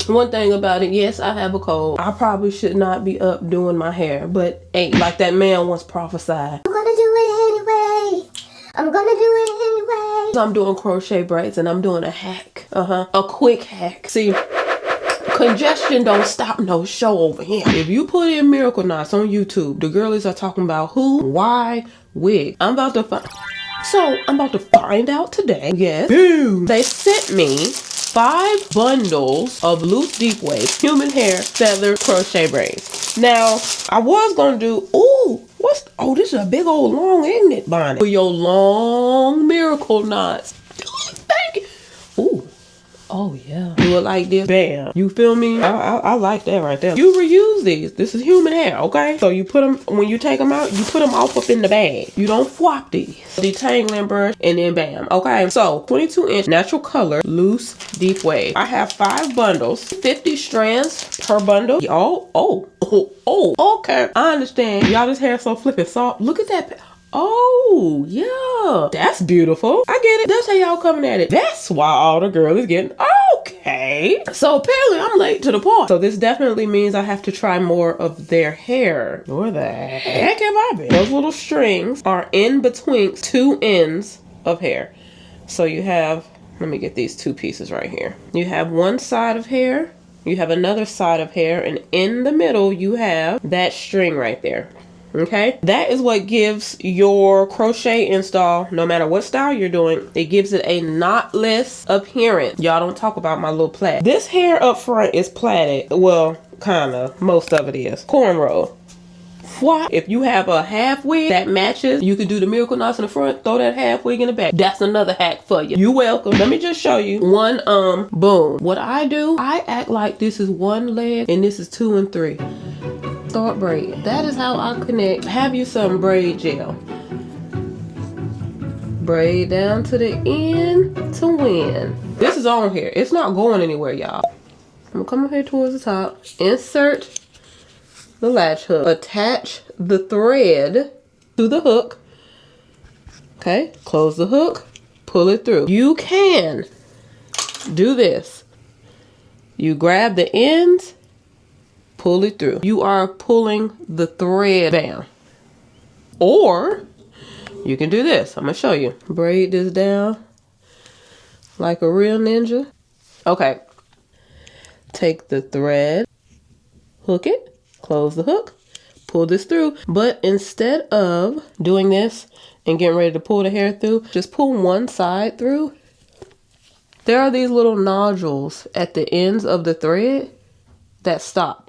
One thing about it, yes, I have a cold. I probably should not be up doing my hair, but hey, like that man once prophesied, I'm gonna do it anyway. I'm gonna do it anyway. So I'm doing crochet braids and I'm doing a hack. A quick hack. See, congestion don't stop no show over here. If you put in miracle knots on YouTube, the girlies are talking about who, why, wig. I'm about to find out today. Yes. Boom. They sent me 5 bundles of loose deep wave human hair feather crochet braids. Now, I was gonna do, this is a big old long, isn't it, Bonnie? For your long miracle knots. Thank you. Ooh. Oh yeah. Do it like this. Bam. You feel me? I like that right there. You reuse these. This is human hair, okay? So you put them, when you take them out, you put them all up in the bag. You don't swap these. Detangling brush and then bam. Okay. So 22-inch natural color loose deep wave. I have 5 bundles, 50 strands per bundle. Okay. I understand. Y'all, this hair so flippin' soft. Look at that. Oh, yeah. That's beautiful. I get it. That's how y'all coming at it. That's why all the girl is getting, okay. So apparently I'm late to the party. So this definitely means I have to try more of their hair. Where the heck have I been? Those little strings are in between 2 ends of hair. So you have, let me get these 2 pieces right here. You have one side of hair. You have another side of hair. And in the middle, you have that string right there. Okay, that is what gives your crochet install, no matter what style you're doing, it gives it a knotless appearance. Y'all don't talk about my little plait. This hair up front is plaited. Well, kind of. Most of it is. Cornrow. What? If you have a half wig that matches, you could do the miracle knots in the front, throw that half wig in the back. That's another hack for you. You're welcome. Let me just show you one, boom. What I do, I act like this is 1 leg and this is 2 and 3. Start braid. That is how I connect. Have you some braid gel. Braid down to the end to win. This is on here. It's not going anywhere, y'all. I'm gonna come up here towards the top. Insert the latch hook. Attach the thread to the hook. Okay, close the hook. Pull it through. You can do this. You grab the ends. Pull it through. You are pulling the thread down. Or you can do this. I'm gonna show you. Braid this down like a real ninja. Okay. Take the thread, hook it, close the hook, pull this through. But instead of doing this and getting ready to pull the hair through, just pull one side through. There are these little nodules at the ends of the thread that stop.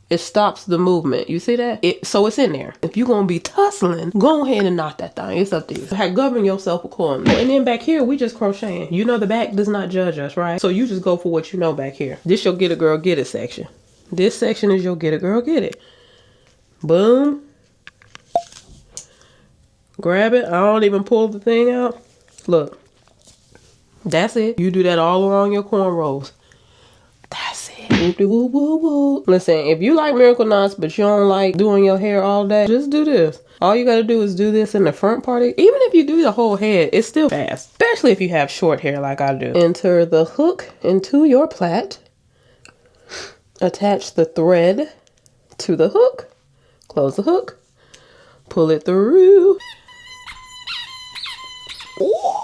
It stops the movement. You see that? So it's in there. If you're going to be tussling, go ahead and knot that thing. It's up to you. Govern yourself accordingly. And then back here, we just crocheting. You know the back does not judge us, right? So you just go for what you know back here. This your get a girl, get it section. This section is your get a girl, get it. Boom. Grab it. I don't even pull the thing out. Look. That's it. You do that all along your cornrows. That's it. Woo, woo, woo. Listen, if you like miracle knots, but you don't like doing your hair all day, just do this. All you gotta do is do this in the front part. Even if you do the whole head, it's still fast. Especially if you have short hair like I do. Enter the hook into your plait. Attach the thread to the hook. Close the hook. Pull it through. Ooh.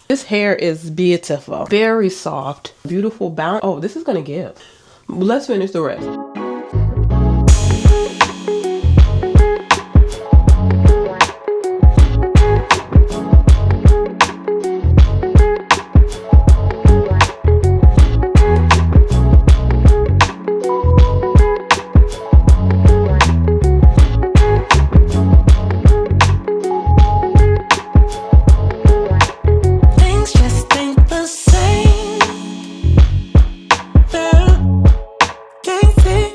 This hair is beautiful. Very soft. Beautiful bounce. Oh, this is gonna give. Let's finish the rest. Can't see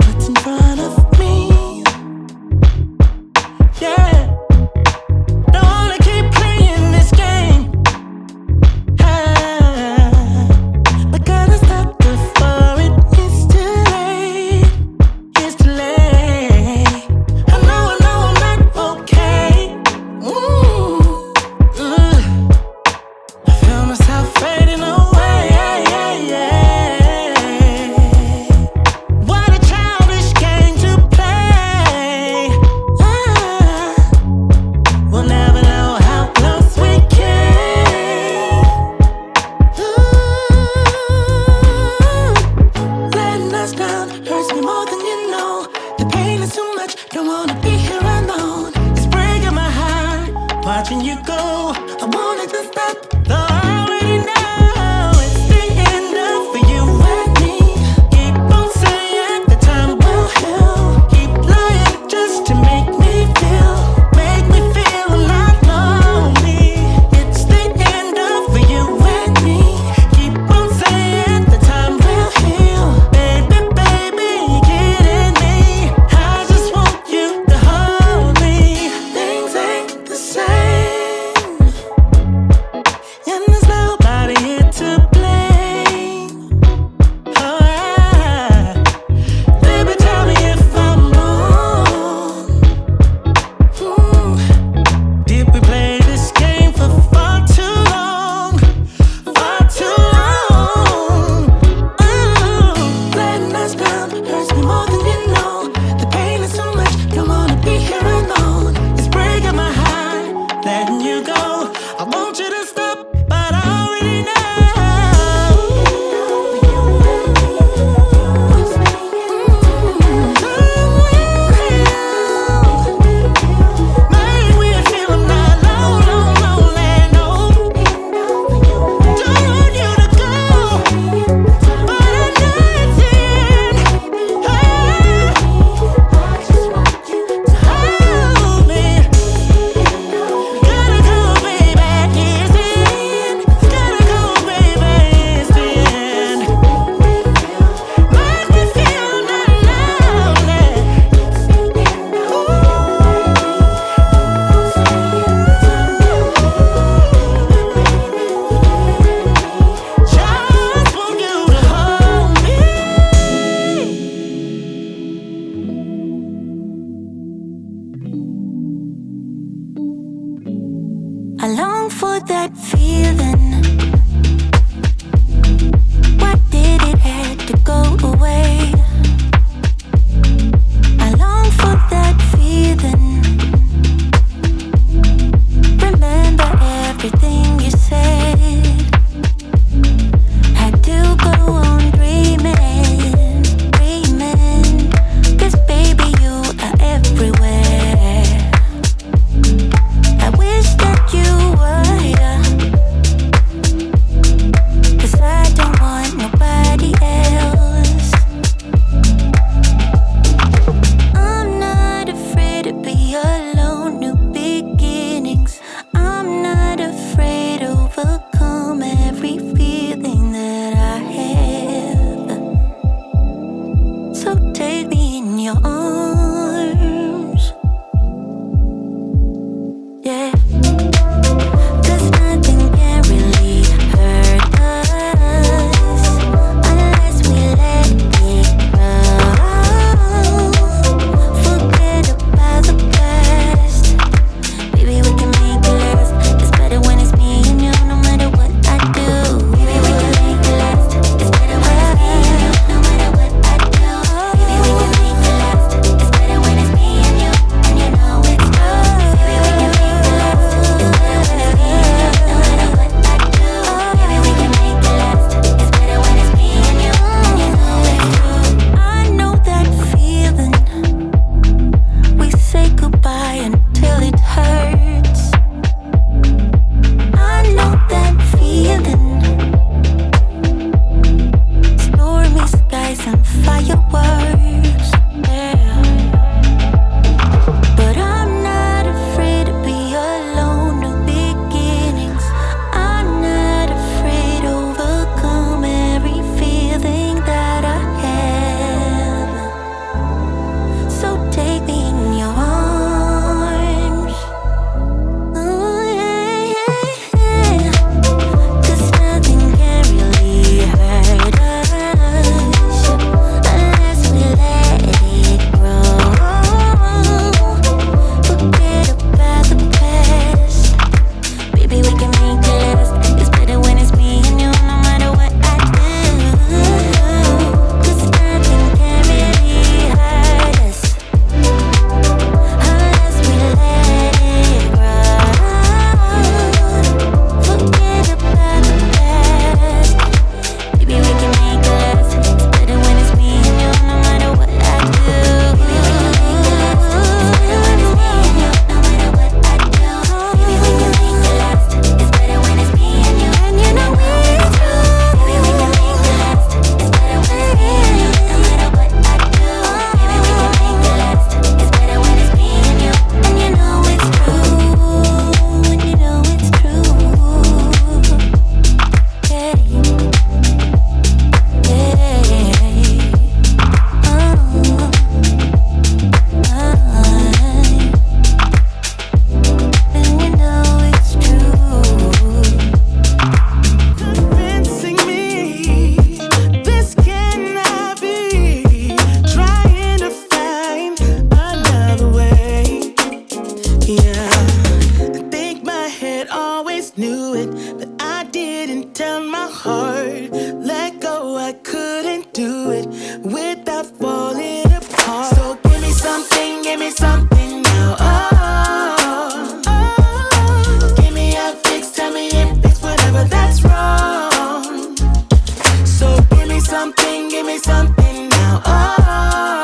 something now. Oh.